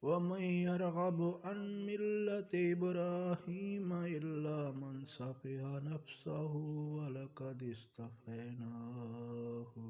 वमन यरगब अन मिल्लति इब्राहीम इल्ला मन सफ़िहा नफ्सहु वलक़द इस्तफ़ैनाहु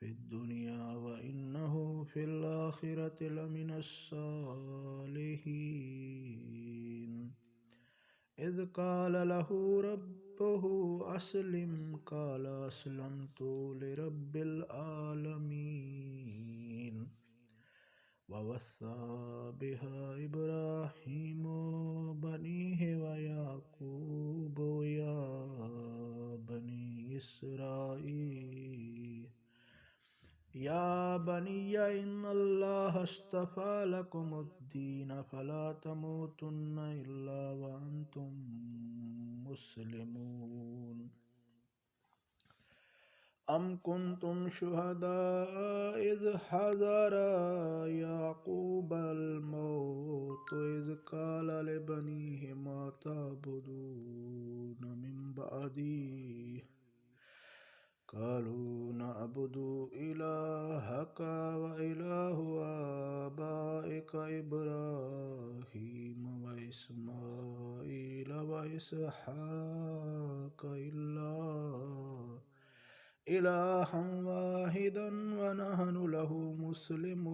फिद्दुनिया व इन्नहु फिल आखिरति लमिनस सालिहीन। इज़ क़ाल लहू रब्बुहु अस्लिम क़ाल अस्लमतु लिरब्बिल आलमीन। ववस्सा बिहा इब्राहीमु बनीहि व याक़ूबु या बनी इसराईल या बनिय्या इन्नल्लाह अस्तफ़ा लकुमुद्दीन फला तमूतुन्ना इल्ला व अंतुम मुस्लिमून। अम कुन्तुम शुहदा इज़ हज़रा याक़ूबल मौत इज़ क़ाल लिबनीहि मा तअबुदून मिन बअदी क़ालू नअबुदु इलाहक व इलाह आबाइक इब्राहीम व इस्माईल व इसहाक इलाहं वाहिदन व नहनु लहु मुस्लिमून।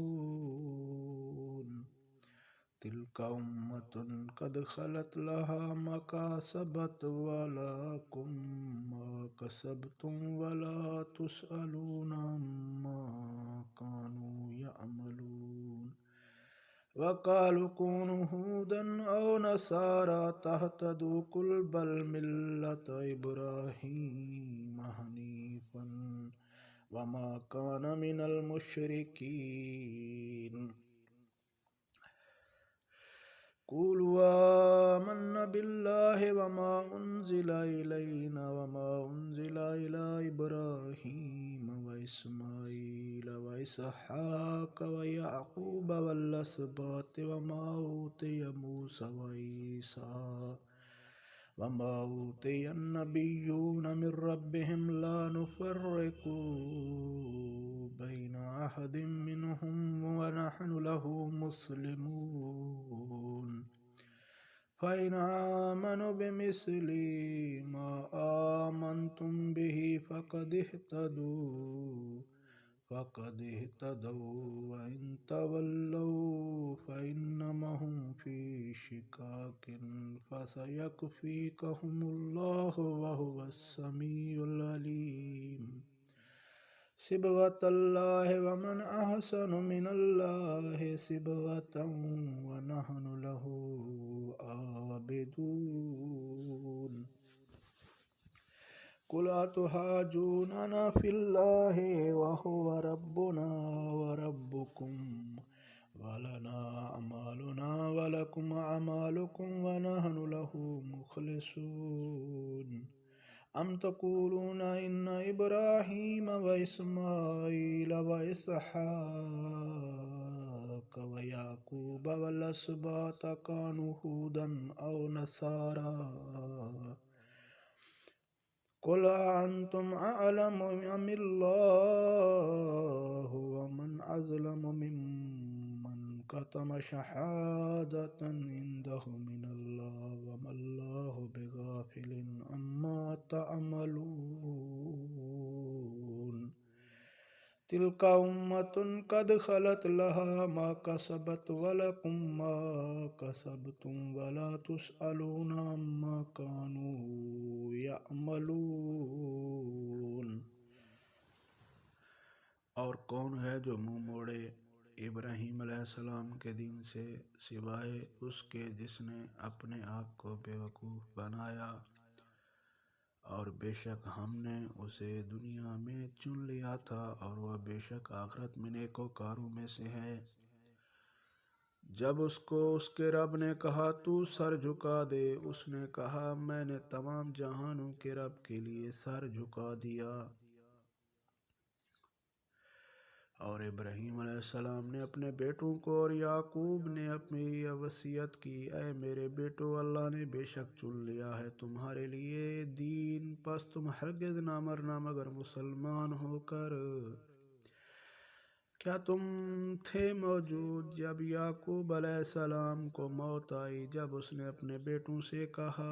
तिल्का उम्मतुन कद खलत लहा मा कसबत व लकुम मा कसबतुम वला तुसअलूना अम्मा कानू यअमलून। वक़ालू कूनू हुदन औ नसारा तहतदू कुल बल मिल्लत इब्राहीम हनीफन वमा कान मिनल मुशरिकीन। क़ुलू आमन्ना बिल्लाहि वमा उन्ज़िला इलैना वमा उन्ज़िला इला इब्राहीम व इस्माईल व इसहाक व याक़ूब वल अस्बात वमा ऊतिया मूसा व ईसा वमा ऊतिया अन्नबिय्यून मिन रब्बिहिम ला नुफ़र्रिक़ु बैन अहदिम मिनहुम व नहनु लहु मुस्लिमून। फ़इन आमनू बिमिस्लि मा आमन्तुम बिही फ़क़द इह्तदौ व इन तवल्लौ फ़इन्नमा हुम फ़ी शिक़ाक़िन फ़सयक्फ़ीकहुमुल्लाहु व हुवस समीउल अलीम। सिबग़तल्लाहि व मन अहसनु मिनल्लाहि सिबग़तन व नहनु लहु आबिदून। कुल अतुहाज्जूनना फ़िल्लाहि व हुवा रब्बुना व रब्बुकुम व लना अमालुना व लकुम अमालुकुम व नहनु लहु मुख़लिसून। अम तक़ूलून इन्ना इब्राहीम व इस्माईल व इसहाक व याक़ूब वल अस्बात कानू हुदन औ नसारा क़ुल अअंतुम अअलमु अमिल्लाहु व मन अज़लमु मिम्मन कतम शहादतन इंदहु मिनल्लाह व मल्लाहु बिगाफ़िलिन अम्मा तअमलून। तिल्का उम्मतुन कद खलत लहा मा कसबत व लकुम मा कसबतुम वला तुसअलूना अम्मा कानू यअमलून। और कौन है जो मुँह मोड़े इब्राहीम अलैहिस्सलाम के दिन से सिवाय उसके जिसने अपने आप को बेवकूफ़ बनाया, और बेशक हमने उसे दुनिया में चुन लिया था और वह बेशक आखिरत में नेकोकारों में से है। जब उसको उसके रब ने कहा तू सर झुका दे, उसने कहा मैंने तमाम जहानों के रब के लिए सर झुका दिया। और इब्राहीम अलैहिस्सलाम ने अपने बेटों को और याकूब ने अपनी वसीयत की, ऐ मेरे बेटो, अल्लाह ने बेशक चुन लिया है तुम्हारे लिए दीन, बस तुम हरगिज़ ना मरना मगर मुसलमान होकर। क्या तुम थे मौजूद जब याकूब अलैहिस्सलाम को मौत आई, जब उसने अपने बेटों से कहा,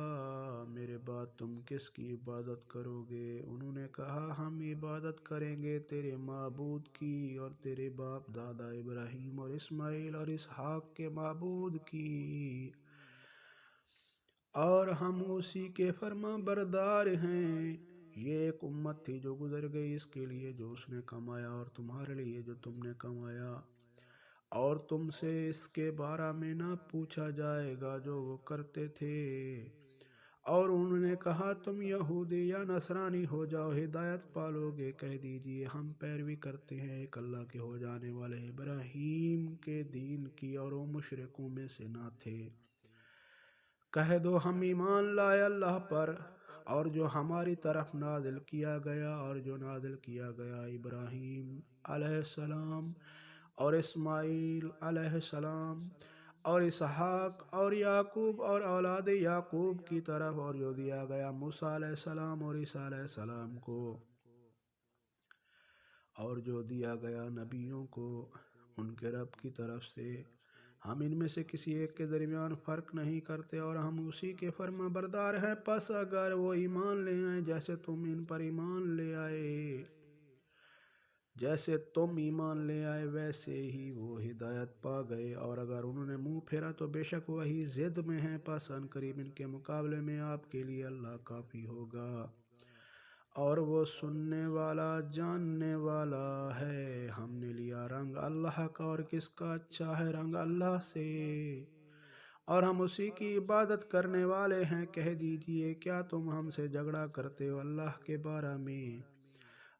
मेरे बाद तुम किसकी इबादत करोगे? उन्होंने कहा, हम इबादत करेंगे तेरे माबूद की और तेरे बाप दादा इब्राहिम और इस्माइल और इसहाक के माबूद की, और हम उसी के फर्मा बरदार हैं। ये एक उम्मत थी जो गुजर गई, इसके लिए जो उसने कमाया और तुम्हारे लिए जो तुमने कमाया, और तुमसे इसके बारे में ना पूछा जाएगा जो वो करते थे। और उन्होंने कहा, तुम यहूदी या नसरानी हो जाओ, हिदायत पालोगे। कह दीजिए, हम पैरवी करते हैं एक अल्लाह के हो जाने वाले इब्राहीम के दीन की, और वो मुशरिकों में से ना थे। कह दो, हम ईमान लाए अल्लाह पर और जो हमारी तरफ नाजिल किया गया, और जो नाजिल किया गया इब्राहीम अलैहिस्सलाम और इस्माइल अलैहिस्सलाम और इसहाक और याकूब और औलाद याकूब की तरफ, और जो दिया गया मूसा अलैहिस्सलाम और ईसा अलैहिस्सलाम को, और जो दिया गया नबियों को उनके रब की तरफ से। हम इनमें से किसी एक के दरमियान फ़र्क नहीं करते, और हम उसी के फर्मा बरदार हैं। पस अगर वो ईमान ले आए जैसे तुम इन पर ईमान ले आए, जैसे तुम ईमान ले आए वैसे ही वो हिदायत पा गए, और अगर उन्होंने मुंह फेरा तो बेशक वही जिद में है। पस अनकरीब इनके मुकाबले में आपके लिए अल्लाह काफ़ी होगा, और वो सुनने वाला जानने वाला है। हमने लिया रंग अल्लाह का, और किसका अच्छा है रंग अल्लाह से, और हम उसी की इबादत करने वाले हैं। कह दीजिए, क्या तुम हमसे झगड़ा करते हो अल्लाह के बारे में?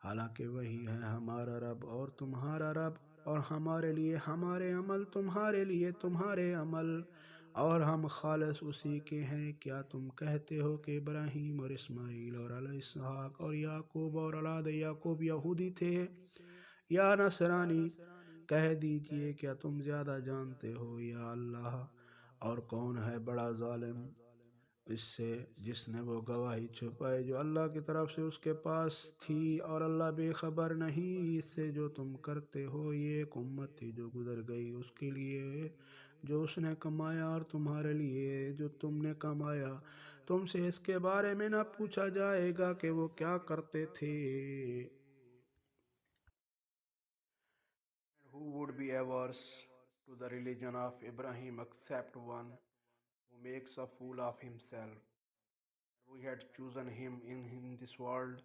हालांकि वही है हमारा रब और तुम्हारा रब, और हमारे लिए हमारे अमल, तुम्हारे लिए तुम्हारे अमल, और हम खालिस उसी के हैं। क्या तुम कहते हो कि इब्राहीम और इस्माइल और अल इसहाक और याकूब और औलाद याकूब यहूदी थे या नसरानी? कह दीजिए, क्या तुम ज़्यादा जानते हो या अल्लाह? और कौन है बड़ा जालिम इससे जिसने वो गवाही छुपाई जो अल्लाह की तरफ से उसके पास थी, और अल्लाह बेखबर नहीं इससे जो तुम करते हो। ये एक उम्मत थी जो गुजर गई, उसके लिए जो उसने कमाया और तुम्हारे लिए जो तुमने कमाया। तुमसे इसके बारे में ना पूछा जाएगा कि वो क्या करते थे। Who would be averse to the religion of Ibrahim except one who makes a fool of himself? We had chosen him in this world,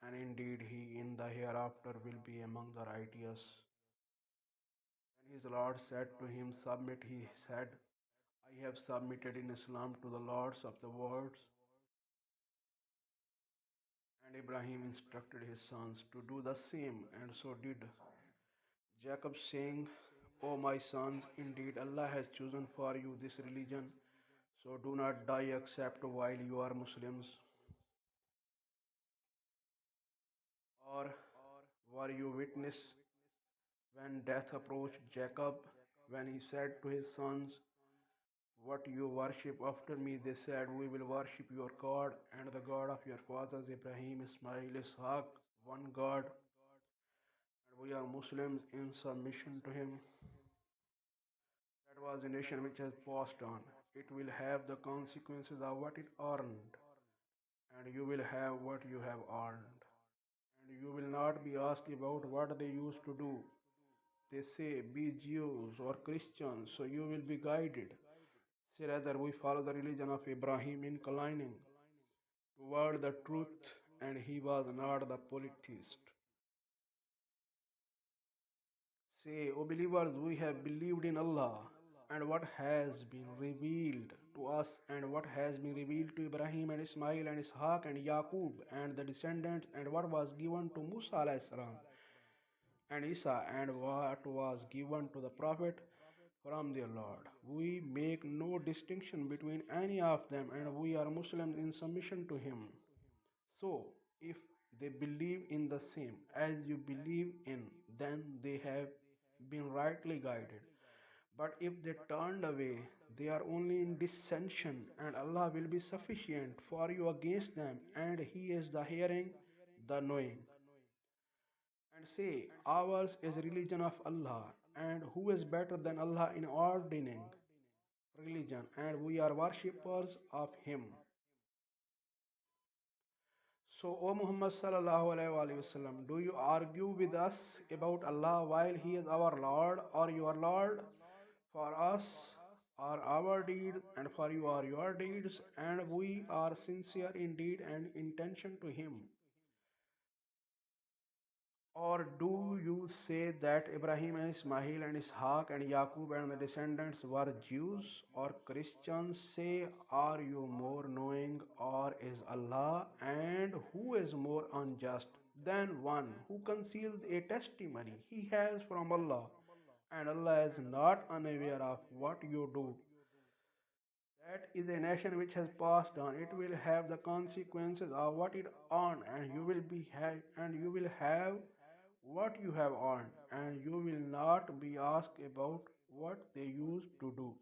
and indeed he in the hereafter will be among the righteous. When his Lord said to him, Submit, he said, I have submitted in Islam to the Lords of the worlds. And Ibrahim instructed his sons to do the same, and so did. Jacob saying, O my sons, indeed Allah has chosen for you this religion, so do not die except while you are Muslims. Or were you witness when death approached Jacob, when he said to his sons, What you worship after me? They said, We will worship your God and the God of your fathers Ibrahim, Ismail, Ishaq, one God, and we are Muslims in submission to him. That was a nation which has passed on. It will have the consequences of what it earned, and you will have what you have earned. And you will not be asked about what they used to do. They say, Be Jews or Christians, so you will be guided. Say rather, we follow the religion of Ibrahim, inclining toward the truth, and he was not the polytheist. Say, O believers, we have believed in Allah and what has been revealed to us, and what has been revealed to Ibrahim and Ismail and Ishaq and Yaqub and the descendants, and what was given to Musa alayhi salam and Isa, and what was given to the Prophet from their Lord. We make no distinction between any of them, and we are Muslims in submission to Him. So, if they believe in the same as you believe in, then they have been rightly guided. But if they turned away, they are only in dissension, and Allah will be sufficient for you against them, and He is the hearing, the knowing. and say, ours is religion of Allah, and who is better than Allah in ordaining religion, and we are worshippers of Him. So, O Muhammad sallallahu alaihi wasallam, do you argue with us about Allah while He is our Lord or your Lord? For us are our deeds, and for you are your deeds, and we are sincere in deed and intention to Him. Or do you say that Abraham and Ismail and Ishaq and Yaqub and the descendants were Jews? Or Christians say, are you more knowing, or is Allah? And who is more unjust than one who conceals a testimony he has from Allah? And Allah is not unaware of what you do. That is a nation which has passed on. It will have the consequences of what it earned, and you will have what you have earned, and you will not be asked about what they used to do.